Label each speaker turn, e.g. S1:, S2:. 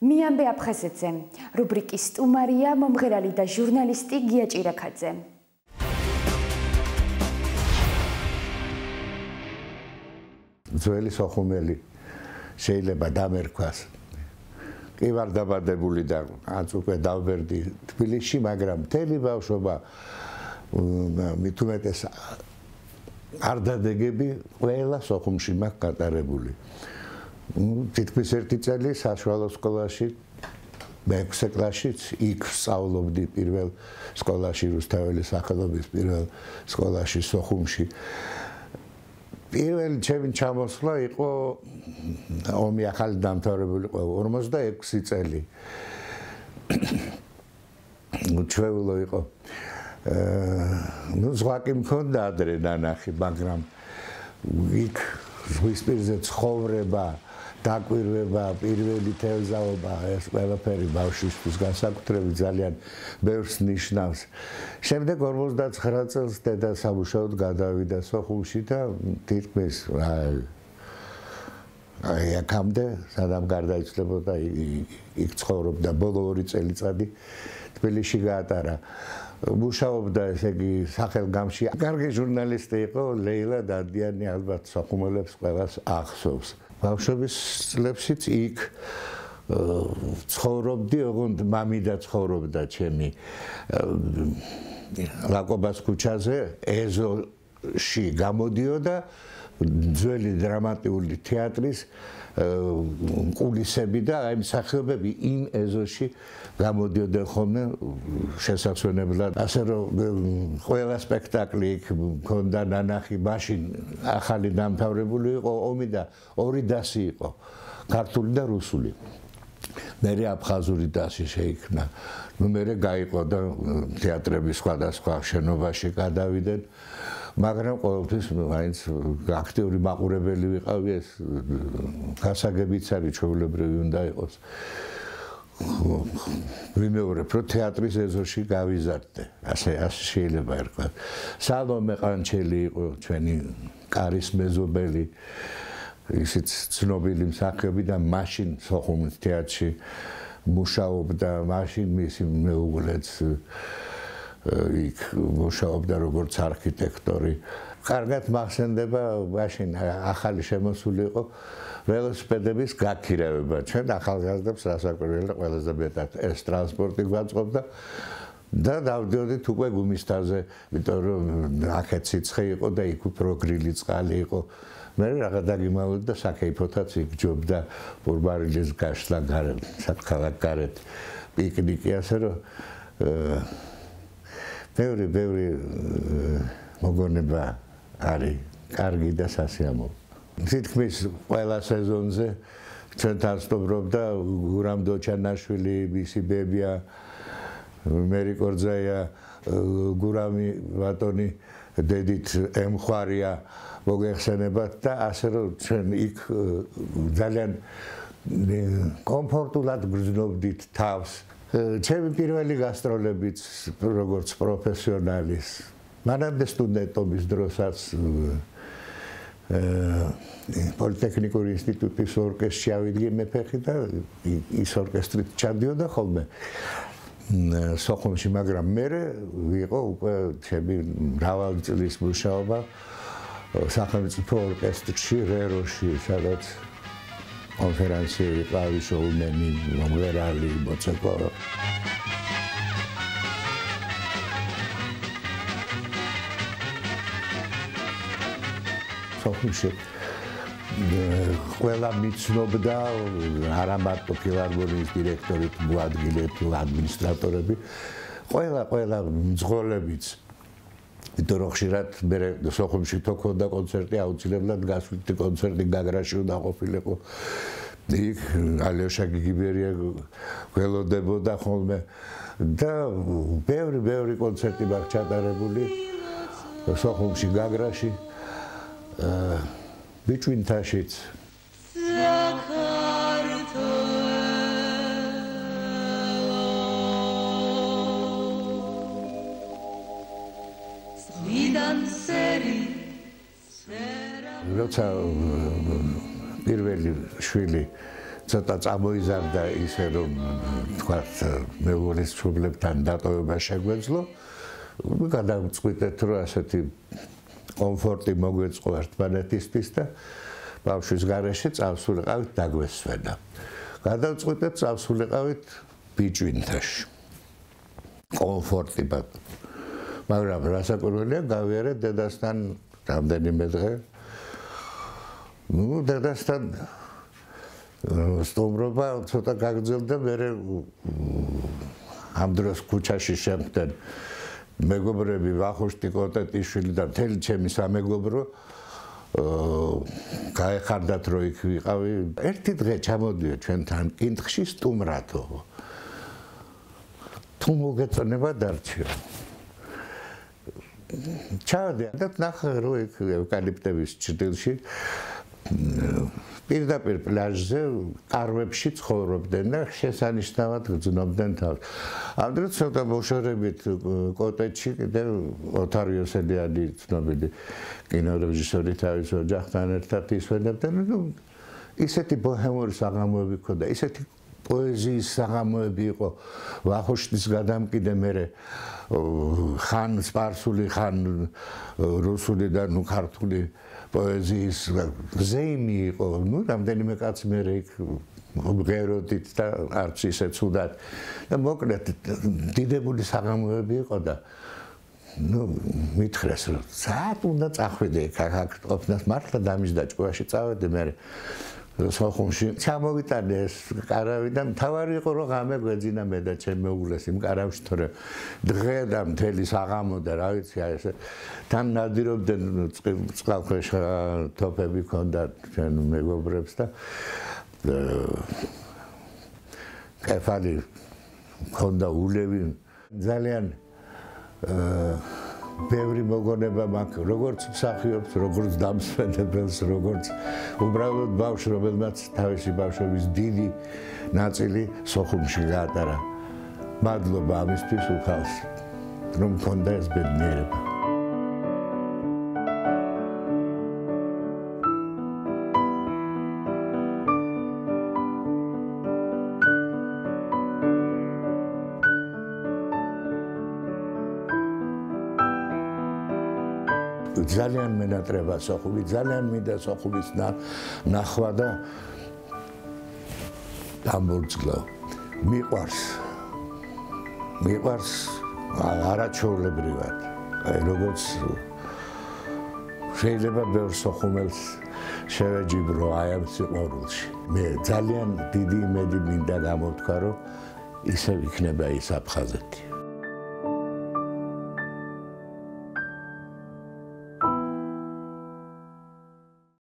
S1: მიამბე აფხაზეთზე რუბრიკის სტუმარია მომღერალი და ჟურნალისტი გია ჭირაქაძე.
S2: ძველი სოხუმელი შეიძლება დამერქვას. კი ვარ დაბადებული და არც უკვე დავბერდი თბილისში, მაგრამ მთელი ბავშვობა მით უმეტეს არ დადეგები ყველა სოხუმში მაქვს გატარებული. თითქმის ერთი წელი საშუალო სკოლაში, მე-6 კლასშიც იქ სწავლობდი პირველ სკოლაში, რუსთაველის სახელობის პირველ სკოლაში სოხუმში. პირველი ჩემი ჩამოსვლა იყო ომი ახალი დამთავრებული იყო 46 წელი. უჩვეულო იყო. ზღვა კი მქონდა ადრე ნანახი, მაგრამ იქ ზღვის პირზე ცხოვრება, დაკვირვება, პირველი თევზაობა, ეს ყველაფერი ბავშვისთვის განსაკუთრებით ძალიან ბევრს ნიშნავს. შემდეგ 59 წელს დედა სამუშაოდ გადავიდა სოხუმში და თითქმის აქამდე სადამ გარდაიცვლებოდა იქ ცხოვრობდა, ბოლო 2 წელიწადი თბილისში გაატარა. მუშაობდა ესე იგი სახელგამში. კარგი ჟურნალისტი იყო, ლეილა დადიანი ალბათ სოხუმელებს ყველას ახსოვს. ბავშვობის წლებშიც იქ ცხოვრობდი, ოღონდ მამიდა ცხოვრობდა ჩემი ლაკობას ქუჩაზე, ეზოში გამოდიოდა ძველი დრამატიული თეატრის კულისები და აი მსახიობები იმ ეზოში გამოდიოდნენ ხოლმე შესაძლებლად. ასე რომ ყველა სპექტაკლი იქ მქონდა ნანახი, მაშინ ახალი დამთავრებული იყო ომი და 2 დასი იყო, ქართული და რუსული. მერე აფხაზური დასი შეიქმნა. მერე გაიყო და თეატრების სხვადასხვა შენობაში გადავიდნენ. მაგრამ ყოველთვის მაინც აქტიური მაყურებელი ვიყავი, ეს გასაგებიც არის, ჩვეულებრივი უნდა იყოს. ვიმეორებ, რომ თეატრის ეზოში გავიზარდე, ასე შეიძლება ერქვათ. სალომე ყანჩელი იყო ჩვენი კარის მეზობელი, ისიც ცნობილი მსახიობი და მაშინ სოხუმის თეატრში მუშაობდა, მაშინ მისი მეუღლეც იქ მუშაობდა როგორც არქიტექტორი. კარგად მახსენდება, მაშინ ახალი შემოსული იყო ველოსიპედების გაქირავება. ჩვენ ახალგაზრდებს რასაკვირველია ყველაზე მეტად ეს ტრანსპორტი გვაწყობდა და დავდიოდით უკვე გუმისთაზე, იმიტომ რომ აქეთ სიცხე იყო და იქ უფრო გრილი წყალი იყო. მე რაღაც დაგიმალვდი და საკეიფოთაც იქ ჯობდა ბურბარილის გაშლა გარეთ, საქალაქ გარეთ პიკნიკი, ასე რომ ბევრი მოგონება არის კარგი და სასიამოვნო. თითქმის ყველა სეზონზე ჩვენთან სტუმრობდა გურამ დოჩანაშვილი, მისი ბებია მერი კორძაია, გურამი ბატონი დედით ემხვარია, მოგეხსენებათ და ასე რომ ჩვენ იქ ძალიან კომფორტულად გრძნობდით თავს. ჩემი პირველი გასტროლებიც როგორც პროფესიონალის, მანამდე სტუდენტობის დროსაც პოლიტექნიკური ინსტიტუტის ორკესტრში ავიდგე მეფეხი და ის ორკესტრით ჩადიოდა ხოლმე სოხუმში, მაგრამ მერე ვიყო უკვე ჩემი მრავალი წლის მუშაობა სახელმწიფო ორკესტრში, რეროში, სადაც კონფერენციები, კლავიშოუმენი, მომღერალი, მოცეკვავე. სოხუმში ყველა მიცნობდა, არა მარტო ფილარმონიის დირექტორი, მოადგილეები, ადმინისტრატორები, ყველა მძღოლებიც. იმიტომ რომ ხშირად მე სოხუმში თუ ქონდა კონცერტი, აუცილებლად გასვლითი კონცერტი გაგრაში უნდა ყოფილიყო. იქ ალეშა გიგიბერია გველოდებოდა ხოლმე და ბევრი კონცერტი მაქვს ჩატარებული სოხუმში, გაგრაში, ბიჭვინთაშიც. როცა პირველი შვილი ცოტა წამოიზარდა ისე რომ თქვათ მეუღლის მშობლებთან დატოვება შეგვეძლო. გადავწყვიტეთ რომ ასეთი კომფორტი მოგვეწყო ერთმანეთისთვის და ბავშვის გარეშე წავსულიყავით დაგვესვენა. გადავწყვიტეთ წავსულიყავით ბიჭვინთაში. კომფორტი მაგრამ რასაკვირველია გავიარეთ დედასთან რამდენიმე დღე. დედასთან სტუმრობა ცოტა გაგრძელდა მე ამ დროს ქუჩაში შემდგენ მეგობრები ვახუშტი კოტეტიშვილი და მთელი ჩემი სამეგობრო გაეხარდათ რომ იქ ვიყავი. ერთი დღე ჩამოდიო ჩვენთან კითხში სტუმრათო. თუ მოგეწონება დარჩიო. ჩავდიო და ნახე რომ იქ ევკალიპტების ჭრილში პირდაპირ პლაჟზე კარვებში ცხოვრობდნენ და შესანიშნავად გრძნობდნენ თავს. ამ დროს ცოტა მოშორებით კოტეჯში კიდევ ოთარ იოსელიანი ცნობილი კინორეჟისორი თავის ოჯახთან ერთად ისვენებდნენ. ისეთი ბოჰემური საღამოები ჰქონდა, ისეთი პოეზიის საღამოები იყო ვახუშტის გადამკიდე მერე ხან სპარსული ხან რუსული და ნუ ქართული პოეზიის ზეიმი იყო. რამდენიმე კაცი მერე იქ ღეროდით და არც ისე ცუდად და მოკლედ დიდებული საღამოები იყო და მითხრეს რომ საათ უნდა წახვიდე აქ ოფნას მართლა დამიჯდა ჭკუაში წავედი მერე სოხუმში ჩამოვიტანე ეს კარავი და მთავარი იყო რომ ღამე გვეძინა მე და ჩემ მეუღლეს იმ კარავში თორემ დღე და მთელი საღამო და რა ვიცი აი ესე თან ნადირობდნენ წყალქვეშა თოფები ჰქონდათ ჩვენ მეგობრებს და კეფალი ჰქონდა ულევი ძალიან ბევრი მოგონება მაქვს როგორც მსახიობს, როგორც დამსვენებელს, როგორც უბრალოდ ბავშვს, რომელმაც თავისი ბავშვობის დიდი ნაწილი სოხუმში გაატარა. მადლობა ამისთვის უხალს, რომ მქონდა ეს ბედნიერება. ძალიან მენატრება სოხუმი, ძალიან მინდა სოხუმის ნახვა და დამბორძგლო. მიყვარს არაჩვეულებრივად. აი როგორც შეიძლება ბევრ სოხუმელს შევეჯიბრო აი ამ სიყვარულში. მე ძალიან დიდი იმედი მინდა გამოთქვა, რომ ისევ იქნება ის აფხაზეთი.